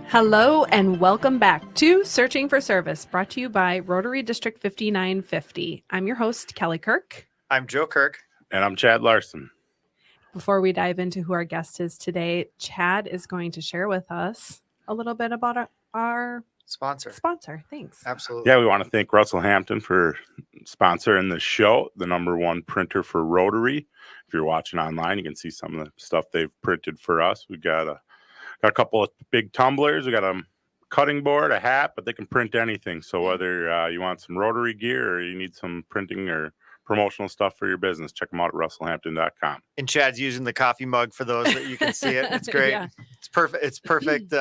Hello and welcome back to Searching for Service, brought to you by Rotary District 5950. I'm your host, Kelly Kirk. I'm Joe Kirk. And I'm Chad Larson. Before we dive into who our guest is today, Chad is going to share with us a little bit about our sponsor. Thanks. Absolutely. Yeah, we want to thank Russell Hampton for sponsoring the show, the #1 printer for Rotary. If you're watching online, you can see some of the stuff they've printed for us. We got a couple of big tumblers. We got a cutting board, a hat, but they can print anything. So whether you want some Rotary gear or you need some printing or promotional stuff for your business, check them out at russellhampton.com. And Chad's using the coffee mug for those that you can see it. It's great. Yeah. It's perfect. It's perfect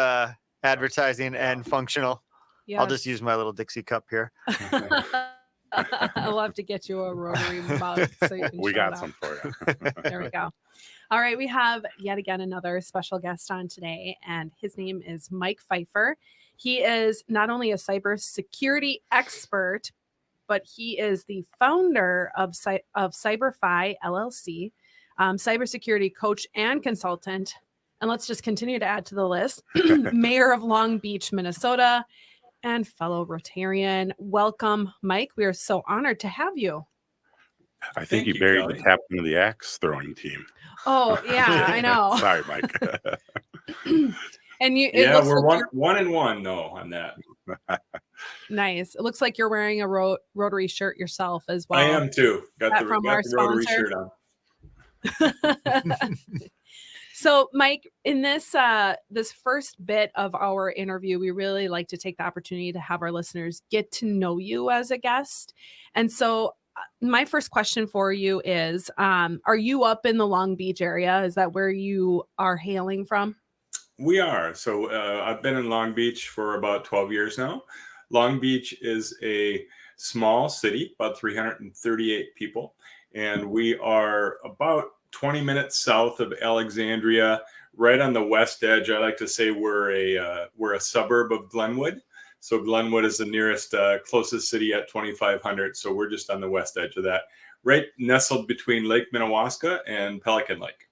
advertising and functional. Yes. I'll just use my little Dixie cup here. I'll have to get you a Rotary mug so you can We show got it some off. for you. There we go. All right, we have yet again another special guest on today, and his name is Mike Pfeiffer. He is not only a cybersecurity expert, but he is the founder of CyberFyfe, LLC, cybersecurity coach and consultant. And let's just continue to add to the list. Mayor of Long Beach, Minnesota, and fellow Rotarian. Welcome, Mike. We are so honored to have you. I think you buried the captain of the axe throwing team. Oh, yeah, I know. Sorry, Mike. And you, yeah, we're like one and one though on that. Nice. It looks like you're wearing a Rotary shirt yourself as well. I am too. Got the from our Rotary sponsor? shirt on. So, Mike, in this this first bit of our interview, we really like to take the opportunity to have our listeners get to know you as a guest. And so my first question for you is, are you up in the Long Beach area? Is that where you are hailing from? We are. So I've been in Long Beach for about 12 years now. Long Beach is a small city, about 338 people. And we are about 20 minutes south of Alexandria, right on the west edge. I like to say we're a suburb of Glenwood. So Glenwood is the nearest closest city at 2,500. So we're just on the west edge of that, right nestled between Lake Minnewaska and Pelican Lake.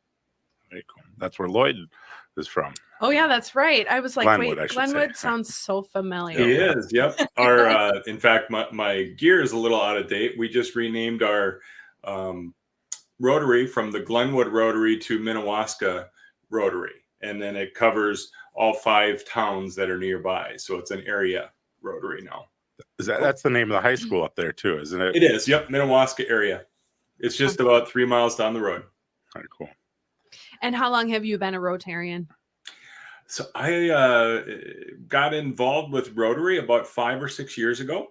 Very cool. That's where Lloyd is from. Oh, yeah, that's right. I was like, Glenwood, wait, Glenwood sounds so familiar. It is. Yep. Our, in fact, my gear is a little out of date. We just renamed our Rotary from the Glenwood Rotary to Minnewaska Rotary. And then it covers all 5 towns that are nearby. So it's an area Rotary now. That's the name of the high school up there too, isn't it? It is. Yep. Minnewaska area. It's just about 3 miles down the road. Very cool. And how long have you been a Rotarian? So I got involved with Rotary about 5 or 6 years ago.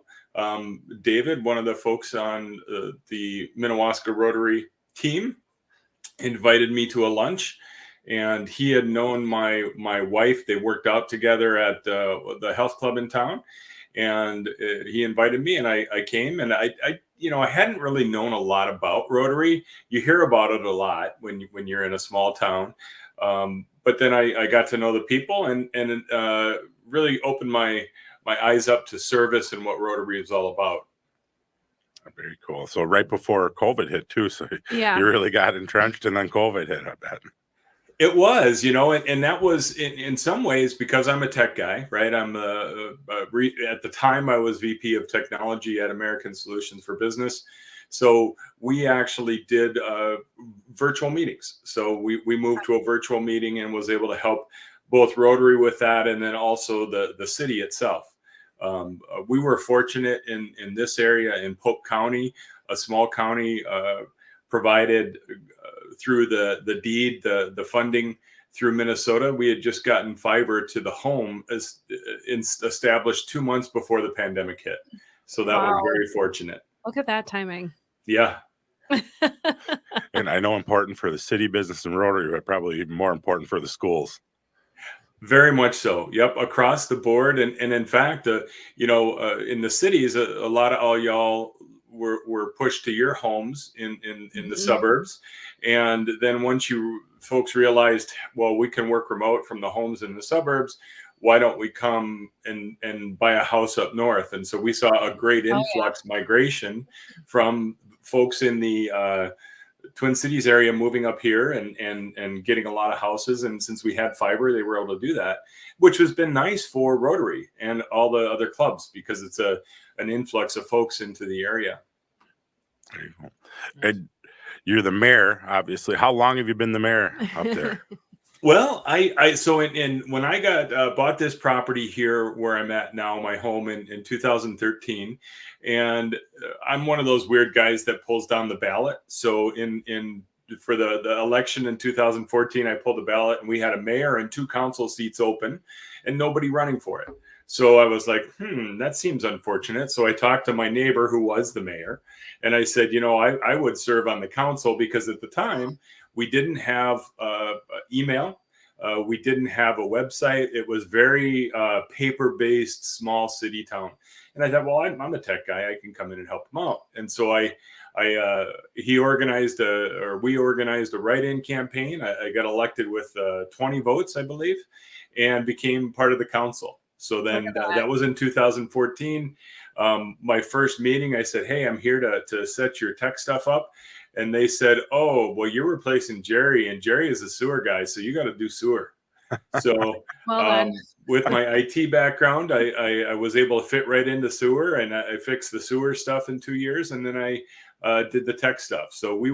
David, one of the folks on the Minnewaska Rotary team, invited me to a lunch, and he had known my wife. They worked out together at the health club in town, and he invited me, and I came, and I hadn't really known a lot about Rotary. You hear about it a lot when you're in a small town. But then I got to know the people and really opened my eyes up to service and what Rotary is all about. Very cool. So right before COVID hit too, so Yeah. you really got entrenched, and then COVID hit, I bet. It was, and that was in some ways because I'm a tech guy, right? I'm at the time I was VP of technology at American Solutions for Business. So we actually did virtual meetings. So we moved to a virtual meeting and was able to help both Rotary with that, and then also the city itself. We were fortunate in this area in Polk County, a small county, provided through the deed, the funding through Minnesota. We had just gotten fiber to the home established 2 months before the pandemic hit. So that was very fortunate. Look at that timing. Yeah. And I know important for the city business and Rotary, but probably even more important for the schools. Very much so. Yep. Across the board. And in fact, in the cities, a lot of all y'all were pushed to your homes in the suburbs. And then once you folks realized, well, we can work remote from the homes in the suburbs, why don't we come and buy a house up north? And so we saw a great influx migration from folks in the Twin Cities area moving up here and getting a lot of houses. And since we had fiber, they were able to do that, which has been nice for Rotary and all the other clubs because it's an influx of folks into the area. There you go. And you're the mayor, obviously. How long have you been the mayor up there? Well, so when I got bought this property here where I'm at now, my home in 2013, and I'm one of those weird guys that pulls down the ballot. So for the election in 2014, I pulled the ballot and we had a mayor and 2 council seats open and nobody running for it. So I was like, that seems unfortunate. So I talked to my neighbor who was the mayor and I said, I would serve on the council because at the time we didn't have email. We didn't have a website. It was very paper-based, small city town. And I thought, well, I'm a tech guy. I can come in and help him out. And so we organized a write-in campaign. I got elected with 20 votes, I believe, and became part of the council. So then that was in 2014. My first meeting, I said, hey, I'm here to set your tech stuff up. And they said, oh, well, you're replacing Jerry, and Jerry is a sewer guy, so you got to do sewer. So with my IT background, I was able to fit right into sewer, and I fixed the sewer stuff in 2 years, and then I did the tech stuff. So we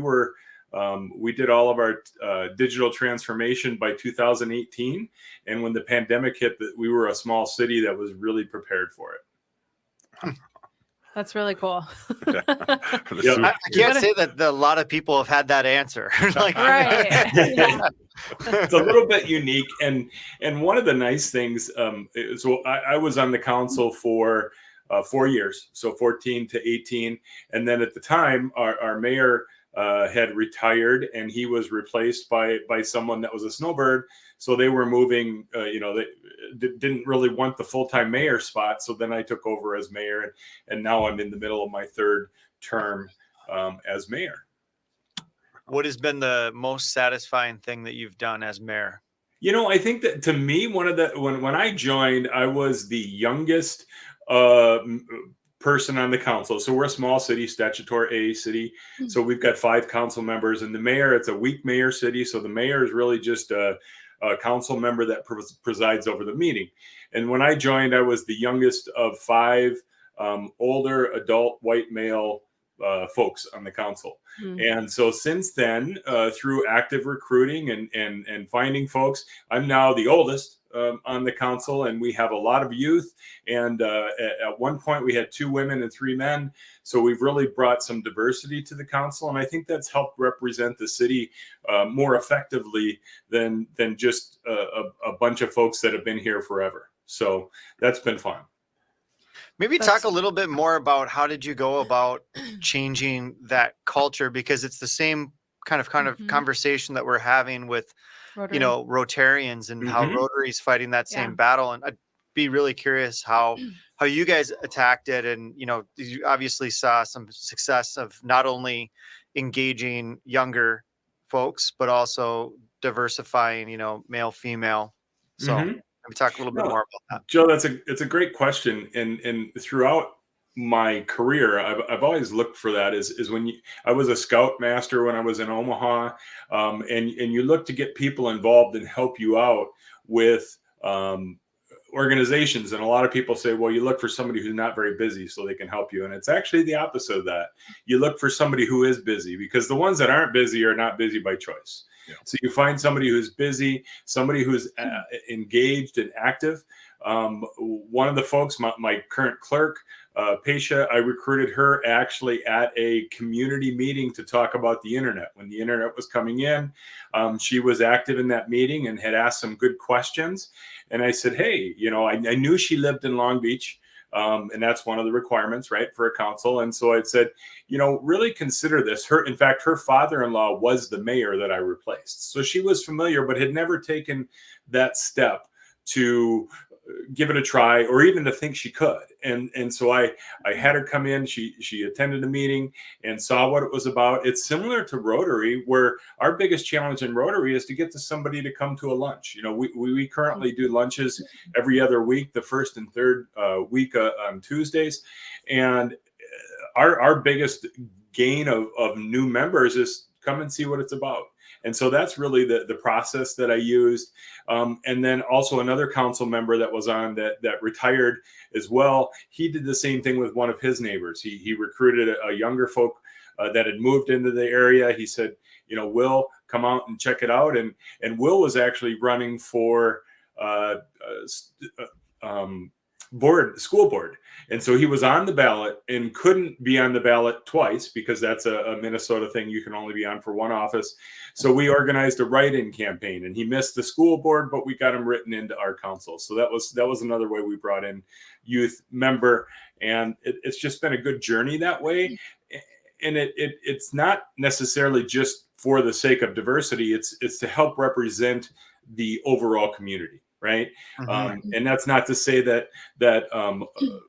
did all of our digital transformation by 2018. And when the pandemic hit, we were a small city that was really prepared for it. That's really cool. I can't say that a lot of people have had that answer. Right. It's a little bit unique. And one of the nice things, so I was on the council for 4 years, so 14 to 18. And then at the time, our mayor had retired and he was replaced by someone that was a snowbird. So they were moving, they didn't really want the full-time mayor spot. So then I took over as mayor and now I'm in the middle of my 3rd term as mayor. What has been the most satisfying thing that you've done as mayor? I think that to me, when I joined, I was the youngest person on the council. So we're a small city, statutory A city. So we've got 5 council members, and the mayor, it's a weak mayor city. So the mayor is really just a council member that presides over the meeting. And when I joined, I was the youngest of 5 older adult white male folks on the council. And so since then, through active recruiting and finding folks, I'm now the oldest on the council, and we have a lot of youth. And at one point we had 2 women and 3 men. So we've really brought some diversity to the council. And I think that's helped represent the city more effectively than just a bunch of folks that have been here forever. So that's been fun. Maybe talk a little bit more about how did you go about changing that culture, because it's the same kind of conversation that we're having with, Rotary. Rotarians and how Rotary is fighting that same battle. And I'd be really curious how you guys attacked it. And, you obviously saw some success of not only engaging younger folks, but also diversifying, male, female. So let me talk a little bit more about that. Joe, it's a great question. And throughout my career, I've always looked for that is when I was a scoutmaster when I was in Omaha, and you look to get people involved and help you out with organizations. And a lot of people say, well, you look for somebody who's not very busy so they can help you. And it's actually the opposite of that. You look for somebody who is busy, because the ones that aren't busy are not busy by choice. Yeah. So you find somebody who's busy, somebody who's engaged and active. One of the folks, my current clerk, Paisha, I recruited her actually at a community meeting to talk about the internet. When the internet was coming in, she was active in that meeting and had asked some good questions. And I said, hey, I knew she lived in Long Beach. And that's one of the requirements, right, for a council. And so I said, really consider this. In fact, her father-in-law was the mayor that I replaced. So she was familiar, but had never taken that step to give it a try or even to think she could. And so I had her come in. She attended a meeting and saw what it was about. It's similar to Rotary, where our biggest challenge in Rotary is to get to somebody to come to a lunch. We currently do lunches every other week, the first and third week on Tuesdays. And our biggest gain of new members is come and see what it's about. And so that's really the process that I used. And then also another council member that was on that retired as well. He did the same thing with one of his neighbors. He recruited a younger folk that had moved into the area. He said, Will, come out and check it out. And Will was actually running for school board. And so he was on the ballot and couldn't be on the ballot twice because that's a Minnesota thing. You can only be on for one office. So we organized a write-in campaign, and he missed the school board, but we got him written into our council. So that was another way we brought in youth member. And it's just been a good journey that way. And it's not necessarily just for the sake of diversity. It's to help represent the overall community. Right. Mm-hmm. And that's not to say that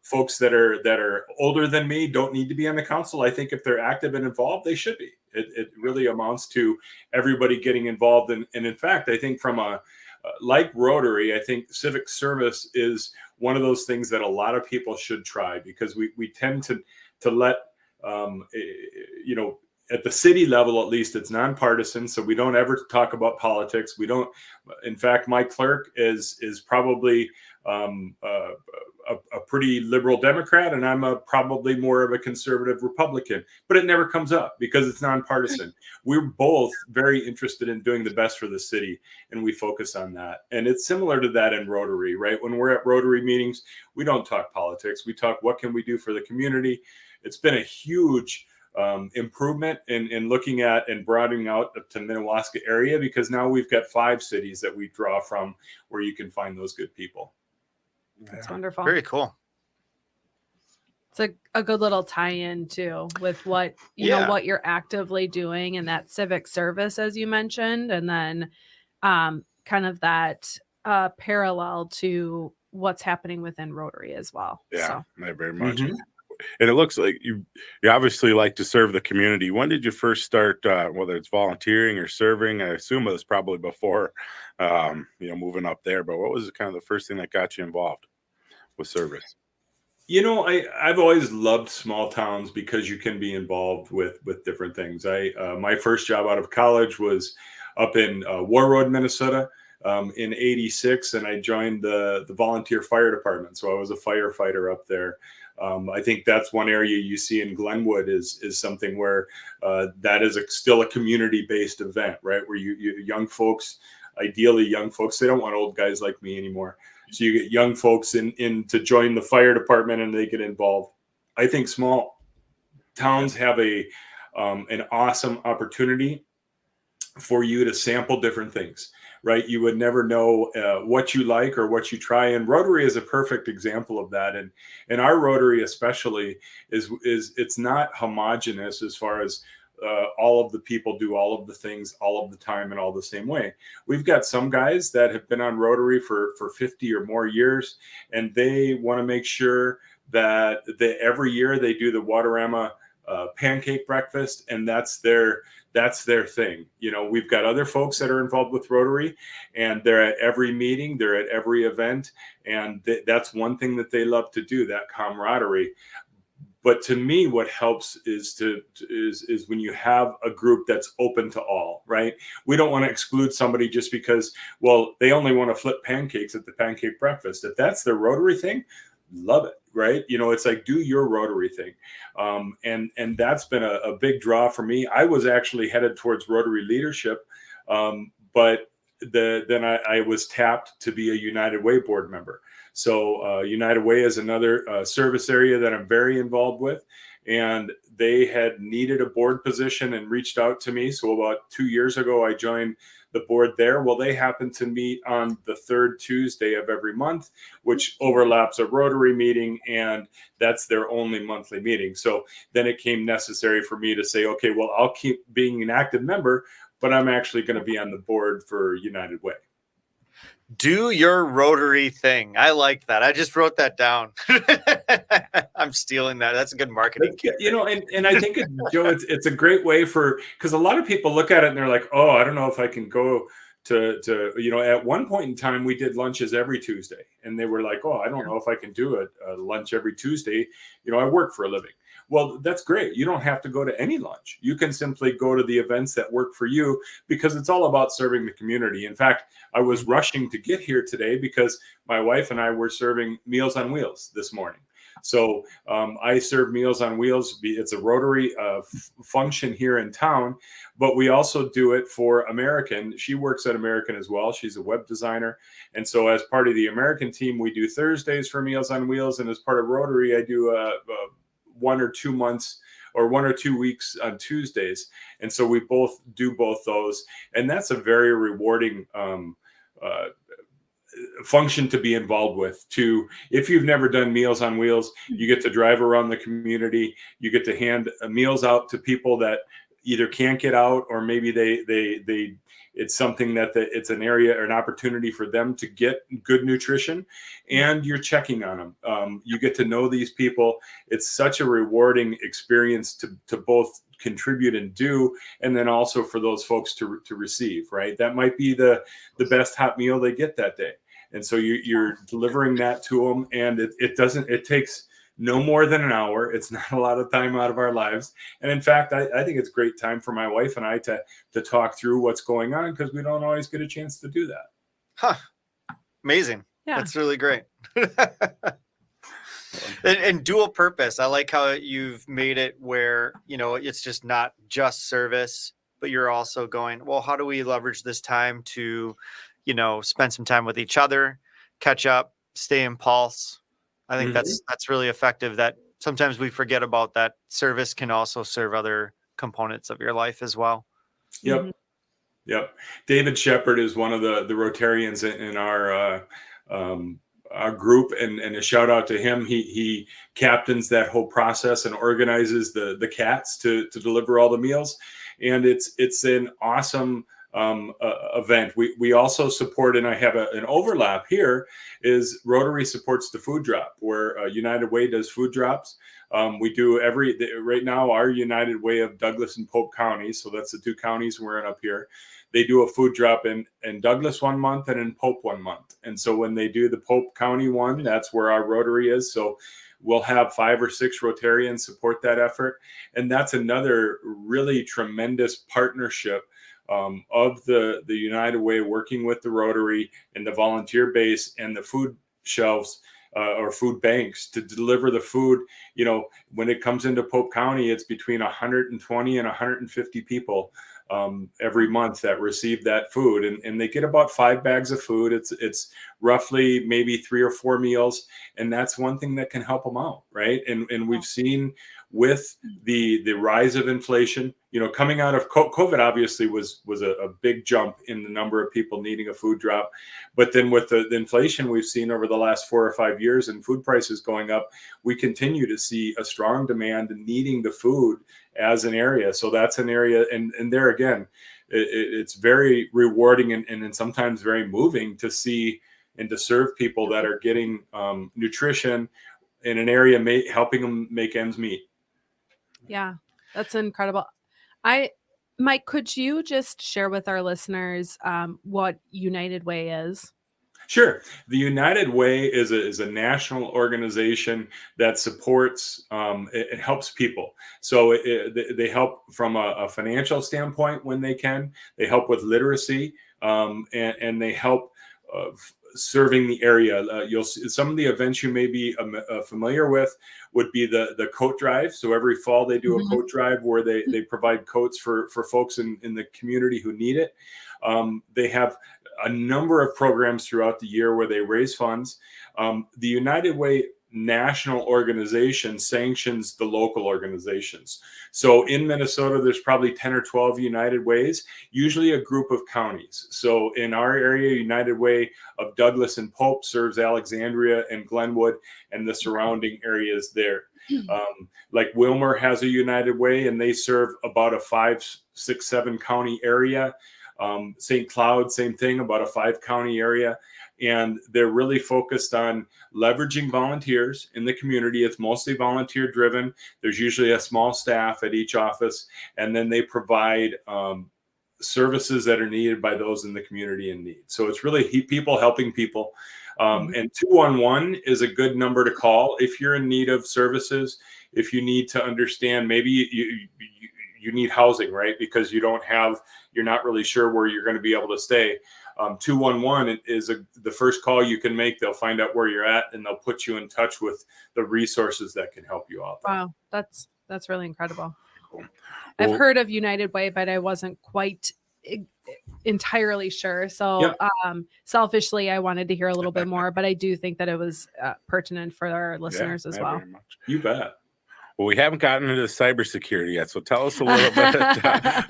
folks that are older than me don't need to be on the council. I think if they're active and involved, they should be. It really amounts to everybody getting involved. And in fact, I think from like Rotary, I think civic service is one of those things that a lot of people should try, because we tend to let, at the city level, at least, it's nonpartisan. So we don't ever talk about politics. We don't. In fact, my clerk is probably a pretty liberal Democrat, and I'm probably more of a conservative Republican. But it never comes up because it's nonpartisan. We're both very interested in doing the best for the city, and we focus on that. And it's similar to that in Rotary, right? When we're at Rotary meetings, we don't talk politics. We talk what can we do for the community. It's been a huge improvement in looking at and broadening out to Minnewaska area, because now we've got 5 cities that we draw from where you can find those good people. That's wonderful. Very cool. It's a good little tie-in too with what what you're actively doing and that civic service, as you mentioned, and then kind of that parallel to what's happening within Rotary as well. Yeah, so. very much. Mm-hmm. And it looks like you obviously like to serve the community. When did you first start, whether it's volunteering or serving? I assume it was probably before, moving up there. But what was kind of the first thing that got you involved with service? I've always loved small towns because you can be involved with different things. My first job out of college was up in Warroad, Minnesota. In '86, and I joined the volunteer fire department. So I was a firefighter up there. I think that's one area you see in Glenwood is something where that is still a community-based event, right? Where you young folks, ideally young folks, they don't want old guys like me anymore. So you get young folks in to join the fire department, and they get involved. I think small towns have an awesome opportunity for you to sample different things. Right, you would never know what you like or what you try, and Rotary is a perfect example of that. And our Rotary, especially, is it's not homogenous as far as all of the people do all of the things all of the time and all the same way. We've got some guys that have been on Rotary for 50 or more years, and they want to make sure that every year they do the Waterama pancake breakfast, and that's their thing. We've got other folks that are involved with Rotary, and they're at every meeting, they're at every event, and that's one thing that they love to do, that camaraderie. But to me, what helps is when you have a group that's open to all, right? We don't want to exclude somebody just because, well, they only want to flip pancakes at the pancake breakfast. If that's their Rotary thing, love it, right? It's like, do your Rotary thing. And that's been a big draw for me. I was actually headed towards Rotary leadership, but then I was tapped to be a United Way board member. So United Way is another service area that I'm very involved with. And they had needed a board position and reached out to me. So about 2 years ago, I joined the board there. Well, they happen to meet on the 3rd Tuesday of every month, which overlaps a Rotary meeting, and that's their only monthly meeting. So then it came necessary for me to say, okay, well, I'll keep being an active member, but I'm actually going to be on the board for United Way. Do your Rotary thing. I like that. I just wrote that down. I'm stealing that. That's a good marketing kit. And I think, Joe, it's a great way because a lot of people look at it and they're like, oh, I don't know if I can go to at one point in time, we did lunches every Tuesday, and they were like, oh, I don't know if I can do a lunch every Tuesday. I work for a living. Well, that's great. You don't have to go to any lunch. You can simply go to the events that work for you, because it's all about serving the community. In fact, I was rushing to get here today because my wife and I were serving Meals on Wheels this morning. So I serve Meals on Wheels. It's a Rotary function here in town, but we also do it for American. She works at American as well. She's a web designer. And so as part of the American team, we do Thursdays for Meals on Wheels. And as part of Rotary, I do 1 or 2 months or 1 or 2 weeks on Tuesdays. And so we both do both those. And that's a very rewarding function to be involved with. If you've never done Meals on Wheels, you get to drive around the community. You get to hand meals out to people that either can't get out, or maybe it's something that it's an area or an opportunity for them to get good nutrition, and you're checking on them. You get to know these people. It's such a rewarding experience to both contribute and do, and then also for those folks to receive, right? That might be the best hot meal they get that day. And so you're delivering that to them, and it takes no more than an hour. It's not a lot of time out of our lives. And in fact, I think it's great time for my wife and I to talk through what's going on, because we don't always get a chance to do that. Huh. Amazing. Yeah. That's really great. and dual purpose. I like how you've made it where, it's just not just service, but you're also going, well, how do we leverage this time to, spend some time with each other, catch up, stay in pulse. I think that's really effective. That sometimes we forget about that service can also serve other components of your life as well. Yep. Mm-hmm. Yep. David Shepard is one of the Rotarians in our group, and a shout out to him. He captains that whole process and organizes the cats to deliver all the meals. And it's an awesome event. We also support, and I have an overlap here, is Rotary supports the food drop, where United Way does food drops. We do right now, our United Way of Douglas and Pope counties, so that's the 2 counties we're in up here. They do a food drop in Douglas 1 month and in Pope 1 month. And so when they do the Pope County one, that's where our Rotary is. So we'll have 5 or 6 Rotarians support that effort. And that's another really tremendous partnership of the United Way working with the Rotary and the volunteer base and the food shelves or food banks to deliver the food. When it comes into Pope County, it's between 120 and 150 people every month that receive that food, and they get about 5 bags of food. It's roughly maybe 3 or 4 meals, and that's one thing that can help them out, right? And we've seen with the rise of inflation, coming out of COVID, obviously was a big jump in the number of people needing a food drop. But then with the inflation we've seen over the last 4 or 5 years and food prices going up, we continue to see a strong demand and needing the food as an area. So that's an area. And there again, it's very rewarding and sometimes very moving to see and to serve people that are getting nutrition in an area, helping them make ends meet. Yeah, that's incredible. Mike, could you just share with our listeners what United Way is? Sure. The United Way is a national organization that supports, it helps people. So they help from a financial standpoint when they can. They help with literacy, and they help serving the area. You'll see some of the events you may be familiar with would be the coat drive. So every fall they do a coat drive where they provide coats for folks in the community who need it. They have a number of programs throughout the year where they raise funds. The United Way national organization sanctions the local organizations. So in Minnesota, there's probably 10 or 12 United Ways, usually a group of counties. So in our area, United Way of Douglas and Pope serves Alexandria and Glenwood and the surrounding areas there. Like Wilmer has a United Way, and they serve about a 5, 6, 7 county area. St. Cloud, same thing, about a 5 county area. And they're really focused on leveraging volunteers in the community. It's mostly volunteer driven. There's usually a small staff at each office, and then they provide services that are needed by those in the community in need. So it's really people helping people. And 211 is a good number to call if you're in need of services. If you need to understand, maybe you need housing, right? Because you're not really sure where you're going to be able to stay. 211 is the first call you can make. They'll find out where you're at, and they'll put you in touch with the resources that can help you out there. Wow, that's really incredible. Cool. I've Well, heard of United Way, but I wasn't quite entirely sure. So selfishly, I wanted to hear a little bit more, but I do think that it was pertinent for our listeners as well. very much. You bet. Well, we haven't gotten into cybersecurity yet, so tell us a little bit,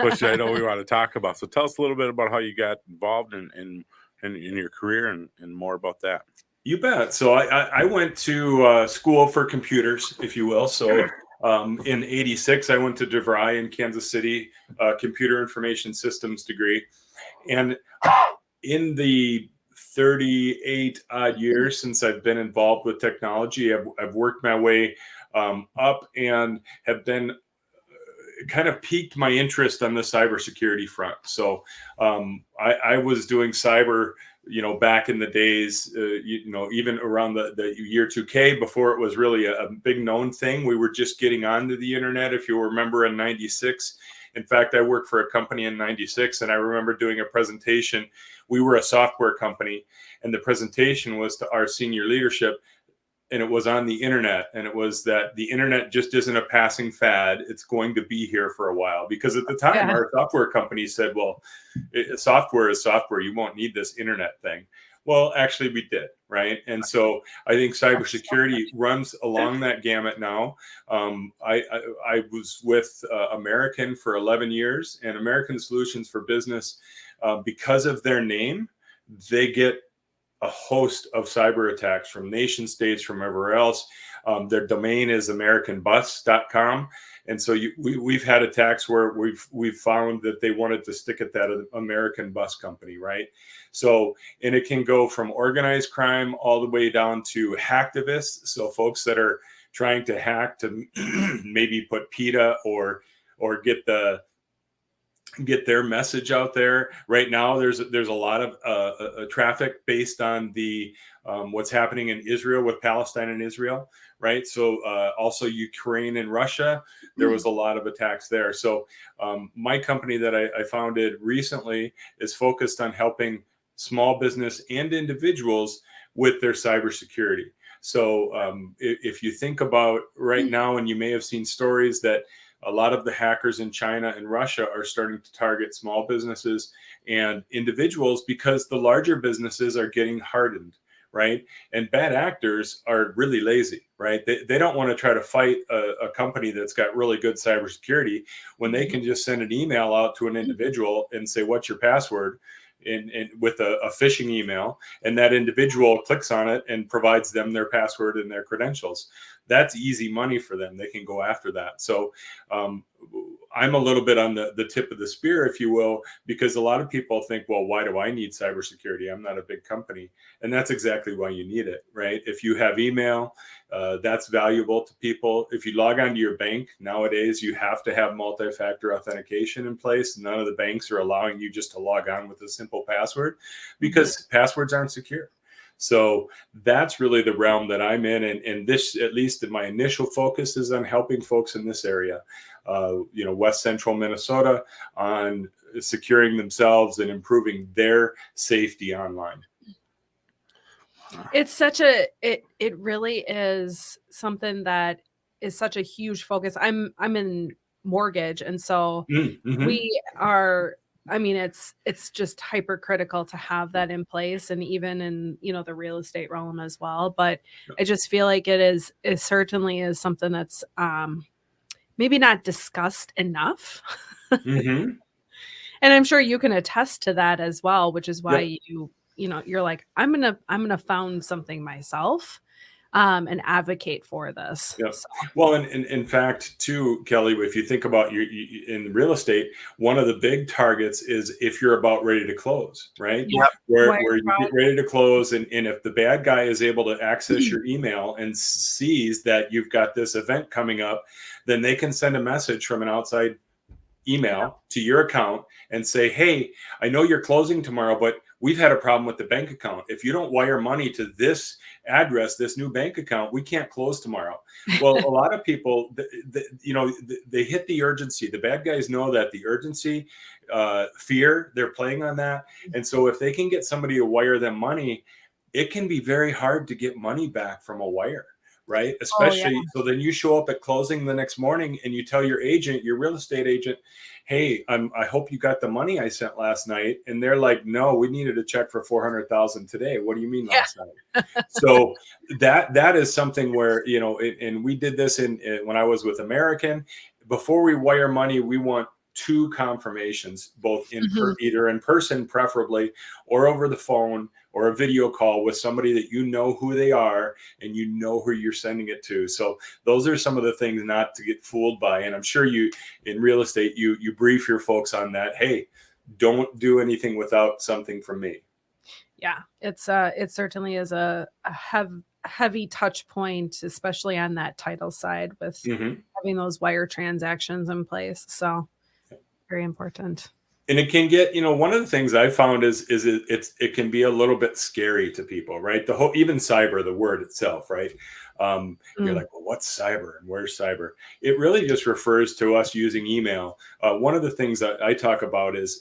which I know we want to talk about. So tell us a little bit about how you got involved in your career and more about that. You bet. So I went to school for computers, if you will. So in '86, I went to DeVry in Kansas City, computer information systems degree. And in the 38 odd years since I've been involved with technology, I've worked my way up and have been kind of piqued my interest on the cybersecurity front. So I was doing cyber, back in the days, even around the year 2K, before it was really a big known thing. We were just getting onto the internet, if you remember, in '96. In fact, I worked for a company in '96, and I remember doing a presentation. We were a software company, and the presentation was to our senior leadership, and it was on the internet. And it was that the internet just isn't a passing fad. It's going to be here for a while. Because at the time, our software company said, well, software is software. You won't need this internet thing. Well, actually, we did, right? And so I think cybersecurity runs along that gamut now. I was with American for 11 years, and American Solutions for Business, because of their name, they get a host of cyber attacks from nation states, from everywhere else. Their domain is americanbus.com. And so we've had attacks where we've found that they wanted to stick at that American bus company, right? So, and it can go from organized crime all the way down to hacktivists. So folks that are trying to hack to maybe put PETA or get their message out there. Right now, there's a lot of traffic based on the what's happening in Israel, with Palestine and Israel, right? So also Ukraine and Russia, there was a lot of attacks there. So my company that I founded recently is focused on helping small business and individuals with their cybersecurity. So if you think about right now, and you may have seen stories that a lot of the hackers in China and Russia are starting to target small businesses and individuals because the larger businesses are getting hardened, right? And bad actors are really lazy, right? They don't want to try to fight a company that's got really good cybersecurity when they can just send an email out to an individual and say, what's your password? And with a phishing email, and that individual clicks on it and provides them their password and their credentials. That's easy money for them. They can go after that. So I'm a little bit on the tip of the spear, if you will, because a lot of people think, well, why do I need cybersecurity? I'm not a big company. And that's exactly why you need it, right? If you have email, that's valuable to people. If you log on to your bank, nowadays you have to have multi-factor authentication in place. None of the banks are allowing you just to log on with a simple password because passwords aren't secure. So that's really the realm that I'm in. And this, at least in my initial focus, is on helping folks in this area, West Central Minnesota, on securing themselves and improving their safety online. It's it really is something that is such a huge focus. I'm in mortgage. And so we are, it's just hypercritical to have that in place, and even in, the real estate realm as well. But I just feel like it certainly is something that's maybe not discussed enough. And I'm sure you can attest to that as well, which is why you're like, I'm gonna found something myself and advocate for this. Yeah. So. Well, and in fact, too, Kelly, if you think about in real estate, one of the big targets is if you're about ready to close, right? Yep. Where you get ready to close, and if the bad guy is able to access your email and sees that you've got this event coming up, then they can send a message from an outside email to your account and say, hey, I know you're closing tomorrow, but we've had a problem with the bank account. If you don't wire money to this address, this new bank account, we can't close tomorrow. Well, a lot of people, they hit the urgency. The bad guys know that the urgency, fear, they're playing on that. And so if they can get somebody to wire them money, it can be very hard to get money back from a wire. Right. Especially. So then you show up at closing the next morning and you tell your agent, your real estate agent, hey, I hope you got the money I sent last night. And they're like, no, we needed a check for $400,000 today. What do you mean last night? So that is something where, and we did this when I was with American. Before we wire money, we want 2 confirmations, both either in person, preferably, or over the phone, or a video call with somebody that you know who they are and you know who you're sending it to. So those are some of the things not to get fooled by. And I'm sure you, in real estate, you brief your folks on that. Hey, don't do anything without something from me. Yeah, it certainly is a heavy touch point, especially on that title side with having those wire transactions in place. So very important. And it can get, one of the things I found is it can be a little bit scary to people, right? Even cyber, the word itself, right? You're like, well, what's cyber and where's cyber? It really just refers to us using email. One of the things that I talk about is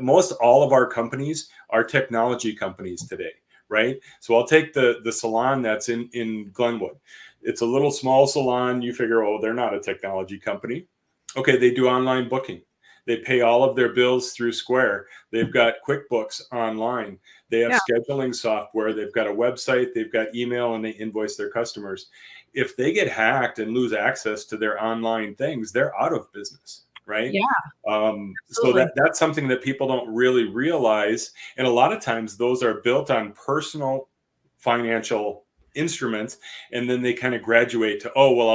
most all of our companies are technology companies today, right? So I'll take the salon that's in Glenwood. It's a little small salon. You figure, oh, they're not a technology company. Okay, they do online booking. They pay all of their bills through Square. They've got QuickBooks online. They have scheduling software. They've got a website. They've got email, and they invoice their customers. If they get hacked and lose access to their online things, they're out of business, right? Yeah. So that's something that people don't really realize. And a lot of times those are built on personal financial instruments, and then they kind of graduate to, oh, well,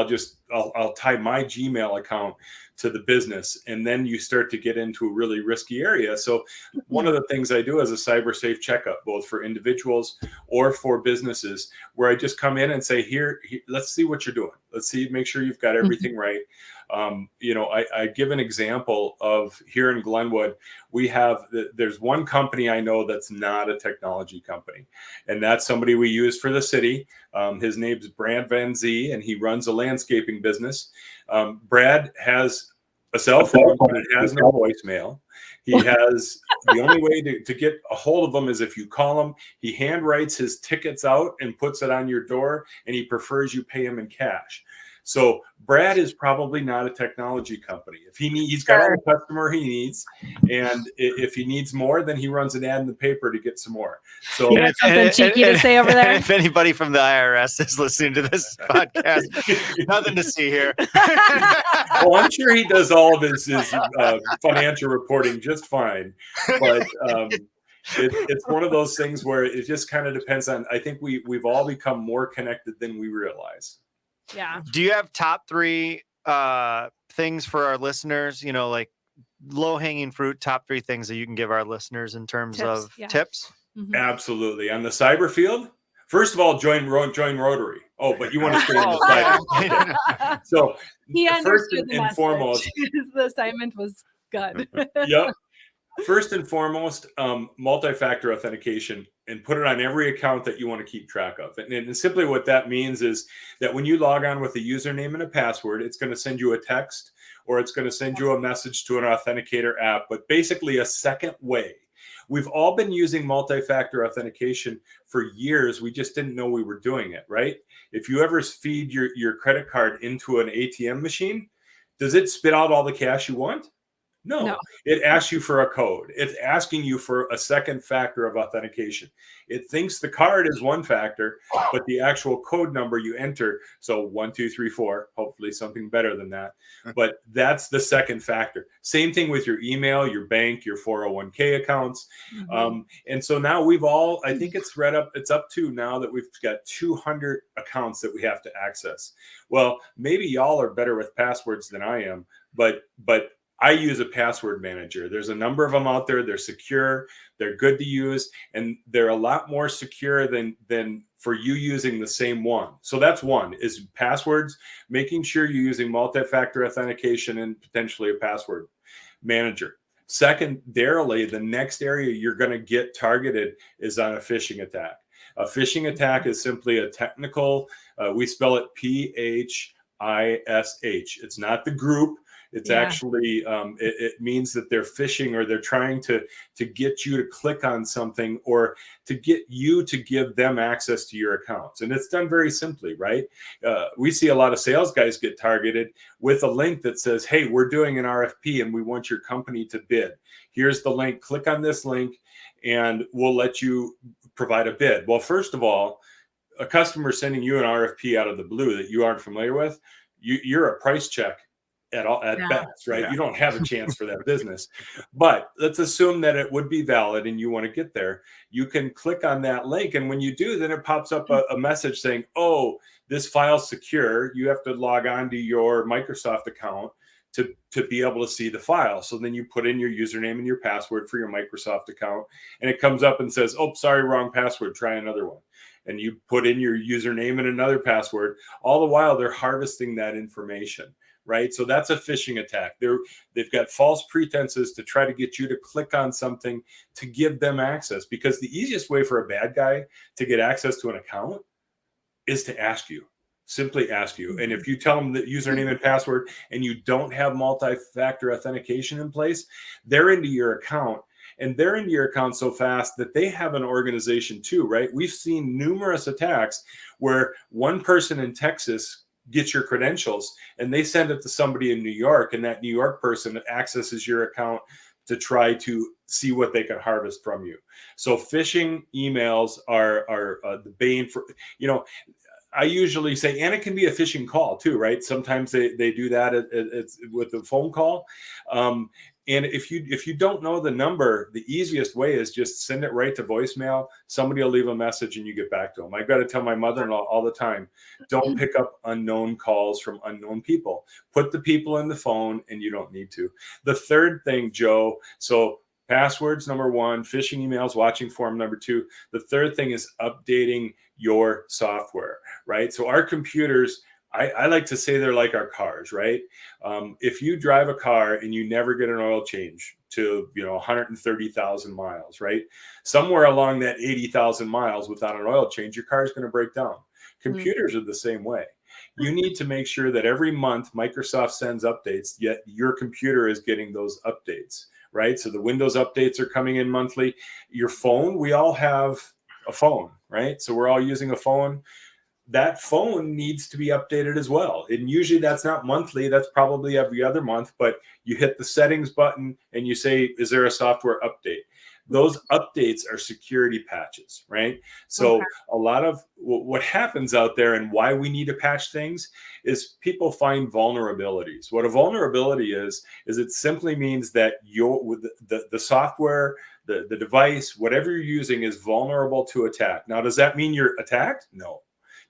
I'll tie my Gmail account to the business, and then you start to get into a really risky area. So one of the things I do is a CyberSyfe checkup, both for individuals or for businesses, where I just come in and say, here let's see what you're doing. Let's make sure you've got everything right. I give an example of here in Glenwood, there's one company I know that's not a technology company, and that's somebody we use for the city. His name's Brad Van Zee, and he runs a landscaping business. Brad has a cell phone, but it has no voicemail. He has the only way to get a hold of him is if you call him. He handwrites his tickets out and puts it on your door, and he prefers you pay him in cash. So Brad is probably not a technology company. If he's got all the customer he needs, and if he needs more, then he runs an ad in the paper to get some more. So you got something cheeky to say over there? If anybody from the IRS is listening to this podcast, nothing to see here. Well, I'm sure he does all of his financial reporting just fine, but it's one of those things where it just kind of depends on. I think we've all become more connected than we realize. Yeah. Do you have top 3 things for our listeners? Like low-hanging fruit, top 3 things that you can give our listeners in terms of tips? Mm-hmm. Absolutely. On the cyber field, first of all, join Rotary. Oh, but you want to stay on the cyber. So he understood first and foremost, the assignment was good. Yep. First and foremost, multi-factor authentication, and put it on every account that you want to keep track of. And simply what that means is that when you log on with a username and a password, it's going to send you a text, or it's going to send you a message to an authenticator app, but basically a second way. We've all been using multi-factor authentication for years. We just didn't know we were doing it, right? If you ever feed your credit card into an ATM machine, does it spit out all the cash you want? No, it asks you for a code. It's asking you for a second factor of authentication. It thinks the card is one factor, but the actual code number you enter, so 1, 2, 3, 4, hopefully something better than that. But that's the second factor. Same thing with your email, your bank, your 401k accounts. Mm-hmm. And so now I think it's up to now that we've got 200 accounts that we have to access. Well, maybe y'all are better with passwords than I am, but I use a password manager. There's a number of them out there. They're secure. They're good to use. And they're a lot more secure than for you using the same one. So that's one, is passwords, making sure you're using multi-factor authentication and potentially a password manager. Secondarily, the next area you're going to get targeted is on a phishing attack. A phishing attack is simply a technical, we spell it PHISH. It's not the group. It's actually, it means that they're phishing, or they're trying to get you to click on something, or to get you to give them access to your accounts. And it's done very simply, right? We see a lot of sales guys get targeted with a link that says, hey, we're doing an RFP and we want your company to bid. Here's the link. Click on this link and we'll let you provide a bid. Well, first of all, a customer sending you an RFP out of the blue that you aren't familiar with, you're a price check at best, right? Yeah. You don't have a chance for that business. But let's assume that it would be valid and you want to get there. You can click on that link, and when you do, then it pops up a message saying, oh, this file's secure. You have to log on to your Microsoft account to be able to see the file. So then you put in your username and your password for your Microsoft account, and it comes up and says, oh, sorry, wrong password, try another one. And you put in your username and another password. All the while they're harvesting that information, right? So that's a phishing attack. They've got false pretenses to try to get you to click on something to give them access, because the easiest way for a bad guy to get access to an account is to ask you. Simply ask you. And if you tell them the username and password and you don't have multi-factor authentication in place, they're into your account. And they're into your account so fast that they have an organization too, right? We've seen numerous attacks where one person in Texas gets your credentials and they send it to somebody in New York, and that New York person accesses your account to try to see what they can harvest from you. So phishing emails are the bane for, I usually say, and it can be a phishing call too, right? Sometimes they do that it's with a phone call. And if you don't know the number, the easiest way is just send it right to voicemail. Somebody will leave a message and you get back to them. I've got to tell my mother-in-law all the time, don't pick up unknown calls from unknown people. Put the people in the phone, and you don't need to. The third thing, Joe, so passwords, number one, phishing emails, watching form, number two. The third thing is updating your software, right? So our computers, I like to say they're like our cars, right? If you drive a car and you never get an oil change to 130,000 miles, right? Somewhere along that 80,000 miles without an oil change, your car is going to break down. Computers are the same way. You need to make sure that every month Microsoft sends updates, yet your computer is getting those updates, right? So the Windows updates are coming in monthly. Your phone, we all have a phone, right? So we're all using a phone. That phone needs to be updated as well. And usually that's not monthly, that's probably every other month, but you hit the settings button and you say, is there a software update? Those updates are security patches, right? So a lot of what happens out there and why we need to patch things is people find vulnerabilities. What a vulnerability is it simply means that the software, the device, whatever you're using is vulnerable to attack. Now, does that mean you're attacked? No.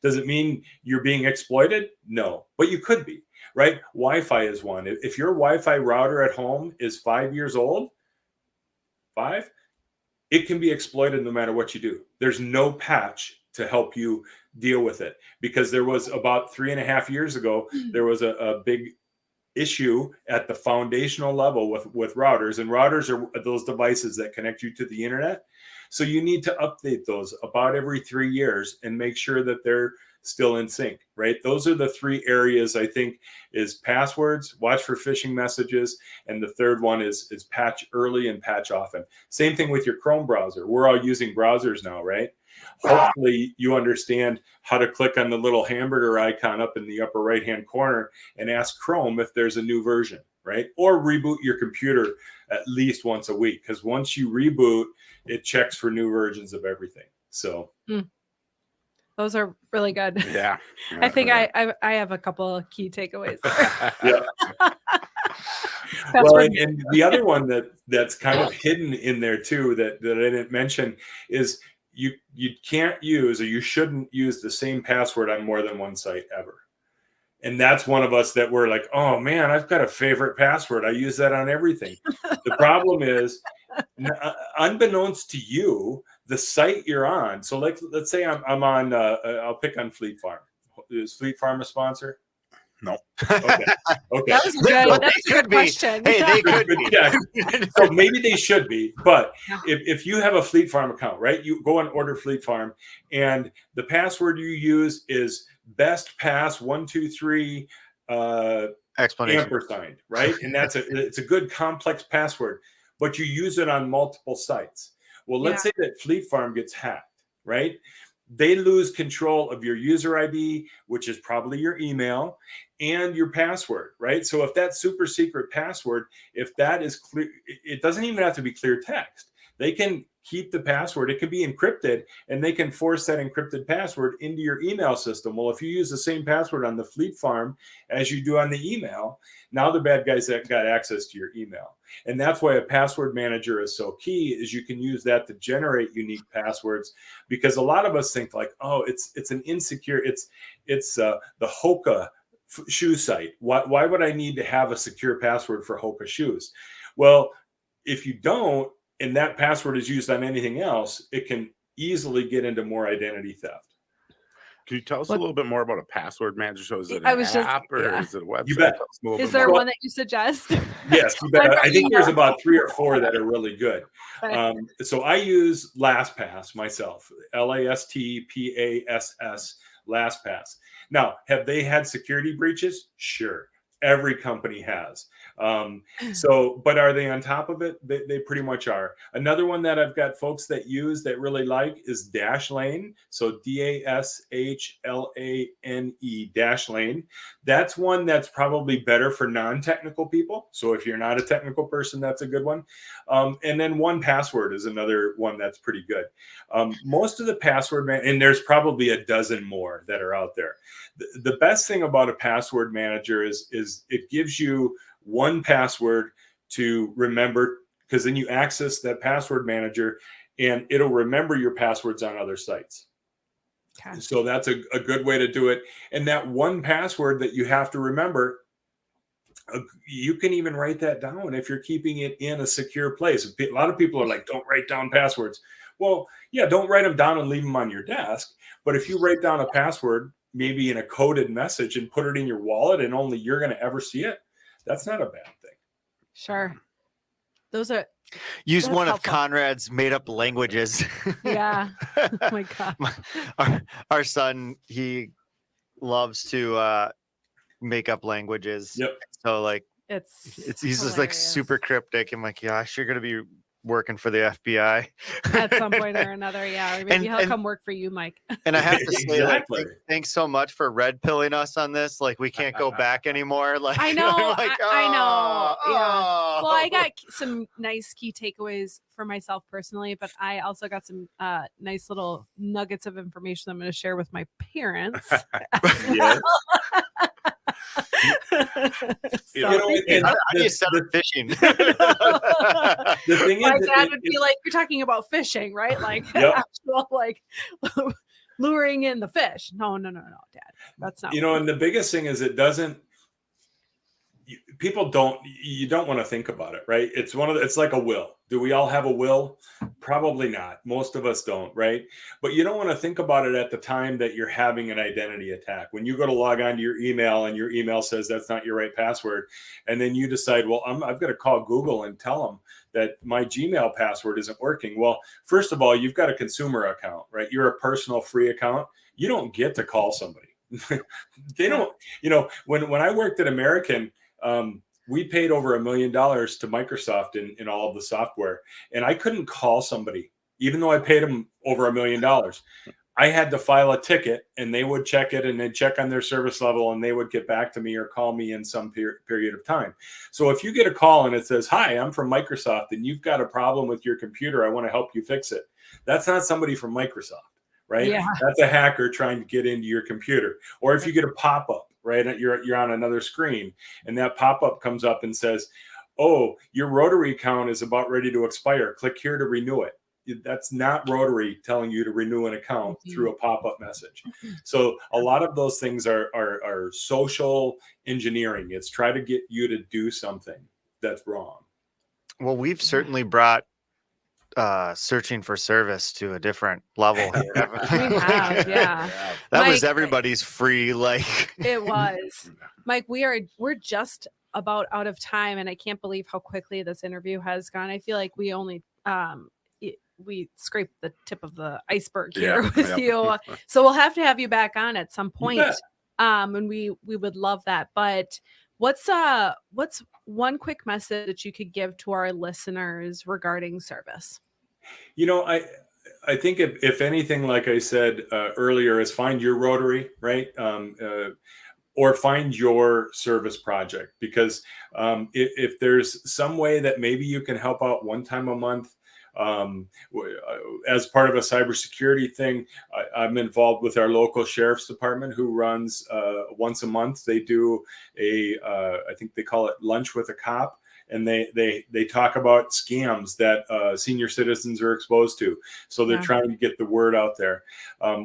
Does it mean you're being exploited? No, but you could be, right? Wi-Fi is one. If your Wi-Fi router at home is 5 years old, it can be exploited no matter what you do. There's no patch to help you deal with it, because there was about 3.5 years ago, there was a big issue at the foundational level with routers, and routers are those devices that connect you to the internet. So you need to update those about every 3 years and make sure that they're still in sync, right? Those are the three areas, I think, is passwords, watch for phishing messages, and the third one is patch early and patch often. Same thing with your Chrome browser. We're all using browsers now, right? Hopefully you understand how to click on the little hamburger icon up in the upper right-hand corner and ask Chrome if there's a new version, right? Or reboot your computer at least once a week, because once you reboot, it checks for new versions of everything. So those are really good. Yeah. I think I have a couple of key takeaways there. Yeah. Well, and the other one that's kind of hidden in there too that I didn't mention is you can't use, or you shouldn't use, the same password on more than one site ever. And that's one of us that we're like, oh man, I've got a favorite password. I use that on everything. The problem is, unbeknownst to you, the site you're on. So let's say I'm on, I'll pick on Fleet Farm. Is Fleet Farm a sponsor? No. Okay. Okay. That was a good, that was a good be. question. Hey, they could be. Yeah. So maybe they should be, but Yeah. if you have a Fleet Farm account, right, you go and order Fleet Farm, and the password you use is best pass 123 Explanation. ampersand, right? And it's a good complex password, but you use it on multiple sites. Well, let's say that Fleet Farm gets hacked, right? They lose control of your user ID, which is probably your email, and your password, right? So if that super secret password, if that is clear, it doesn't even have to be clear text. They can keep the password. It can be encrypted, and they can force that encrypted password into your email system. Well, if you use the same password on the Fleet Farm as you do on the email, now the bad guys that got access to your email. And that's why a password manager is so key, is you can use that to generate unique passwords, because a lot of us think like, oh, it's an insecure, it's the Hoka shoe site. Why would I need to have a secure password for Hoka shoes? Well, if you don't, and that password is used on anything else, it can easily get into more identity theft. Can you tell us a little bit more about a password manager? So is it I an was just- app or yeah. is it a website? You bet. Tell us a little Is bit there more. one that you suggest? Yes, you bet. I think there's about 3 or 4 that are really good. Okay. So I use LastPass myself, LASTPASS, LastPass. Now, have they had security breaches? Sure. Every company has. But are they on top of it? They pretty much are. Another one that I've got folks that use that really like is Dashlane. So DASHLANE, Dashlane. That's one that's probably better for non-technical people. So if you're not a technical person, that's a good one. And then 1Password is another one that's pretty good. Most of the password, and there's probably a dozen more that are out there. The best thing about a password manager is it gives you one password to remember, because then you access that password manager and it'll remember your passwords on other sites. Okay. So that's a good way to do it. And that one password that you have to remember, you can even write that down if you're keeping it in a secure place. A lot of people are like, don't write down passwords. Well, yeah, don't write them down and leave them on your desk. But if you write down a password, maybe in a coded message, and put it in your wallet and only you're going to ever see it, that's not a bad thing. Sure. Those are... Use That's one helpful. of Conrad's made up languages. Yeah. Oh my God. Our son, he loves to make up languages. Yep. So like he's just like super cryptic. I'm like, gosh, you're gonna be working for the FBI at some point or another. Yeah. Or maybe he'll come work for you, Mike. And I have to say, Exactly. like, thanks so much for red pilling us on this. Like, we can't go back anymore. Like, I know. like, I know. Yeah. oh. Well, I got some nice key takeaways for myself personally, but I also got some nice little nuggets of information I'm going to share with my parents. Yes. How do you set up fishing? The thing my is, dad would be like, you're talking about fishing, right? Like actual like luring in the fish. No, Dad. That's not. And the biggest thing is, it doesn't. People don't. You don't want to think about it, right? It's it's like a will. Do we all have a will? Probably not. Most of us don't, right? But you don't want to think about it at the time that you're having an identity attack. When you go to log on to your email and your email says that's not your right password, and then you decide, well, I've got to call Google and tell them that my Gmail password isn't working. Well, first of all, you've got a consumer account, right? You're a personal free account. You don't get to call somebody. They don't. When I worked at American, we paid over $1 million to Microsoft in all of the software, and I couldn't call somebody, even though I paid them over $1 million. I had to file a ticket, and they would check it, and they'd check on their service level, and they would get back to me or call me in some period of time. So if you get a call and it says, "Hi, I'm from Microsoft, and you've got a problem with your computer. I want to help you fix it." That's not somebody from Microsoft, right? Yeah. That's a hacker trying to get into your computer. Or if you get a pop-up, right? You're on another screen, and that pop-up comes up and says, "Oh, your Rotary account is about ready to expire. Click here to renew it." That's not Rotary telling you to renew an account through a pop-up message. So a lot of those things are social engineering. It's try to get you to do something that's wrong. Well, we've certainly brought searching for service to a different level here. We have, yeah. That was Mike, everybody's free, like it was. Mike, we're just about out of time, and I can't believe how quickly this interview has gone. I feel like we only we scraped the tip of the iceberg here with you. So we'll have to have you back on at some point. And we would love that. But what's one quick message that you could give to our listeners regarding service? You know, I think if anything, like I said earlier, is find your Rotary, right? Or find your service project, because if there's some way that maybe you can help out one time a month, as part of a cybersecurity thing, I'm involved with our local sheriff's department, who runs once a month. They do I think they call it Lunch with a Cop. And they talk about scams that senior citizens are exposed to. So they're trying to get the word out there.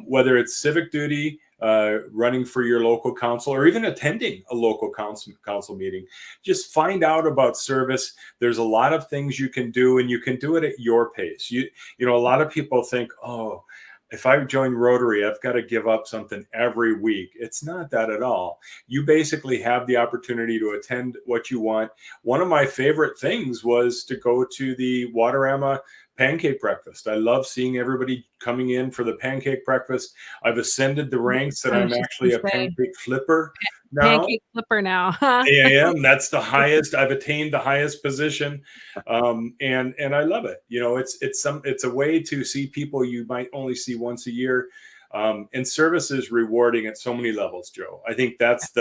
Whether it's civic duty, running for your local council, or even attending a local council meeting, just find out about service. There's a lot of things you can do, and you can do it at your pace. You know, a lot of people think, oh, if I join Rotary, I've got to give up something every week. It's not that at all. You basically have the opportunity to attend what you want. One of my favorite things was to go to the Waterama pancake breakfast. I love seeing everybody coming in for the pancake breakfast. I've ascended the ranks that I'm actually a pancake flipper now. Pancake flipper now. I am. That's the highest. I've attained the highest position, and I love it. You know, it's a way to see people you might only see once a year. And service is rewarding at so many levels, Joe. I think that's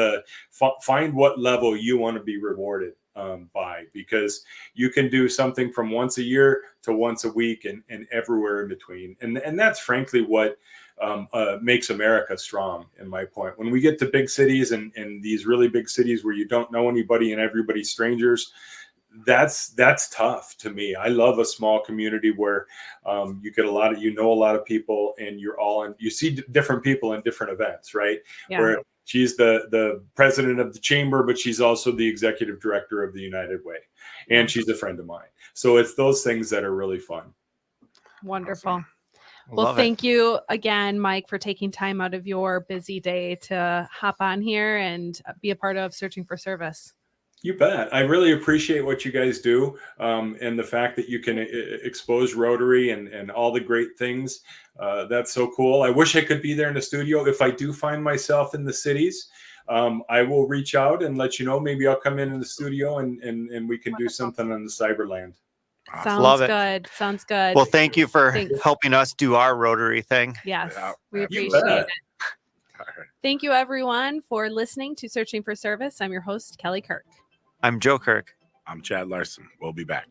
find what level you want to be rewarded by, because you can do something from once a year to once a week and everywhere in between. And that's frankly what makes America strong, in my point. When we get to big cities and these really big cities where you don't know anybody and everybody's strangers, that's tough to me. I love a small community where you get a lot of people, and you see different people in different events, right? Yeah. Where she's the president of the chamber, but she's also the executive director of the United Way, and she's a friend of mine. So it's those things that are really fun. Wonderful. Awesome. Well, thank you again, Mike, for taking time out of your busy day to hop on here and be a part of Searching for Service. You bet. I really appreciate what you guys do, and the fact that you can expose Rotary and all the great things. That's so cool. I wish I could be there in the studio. If I do find myself in the cities, I will reach out and let you know. Maybe I'll come in the studio and we can do something on the Cyberland. Sounds good. Sounds good. Well, thank you for helping us do our Rotary thing. Yes, we appreciate it. Thank you, everyone, for listening to Searching for Service. I'm your host, Kelly Kirk. I'm Joe Kirk. I'm Chad Larson. We'll be back.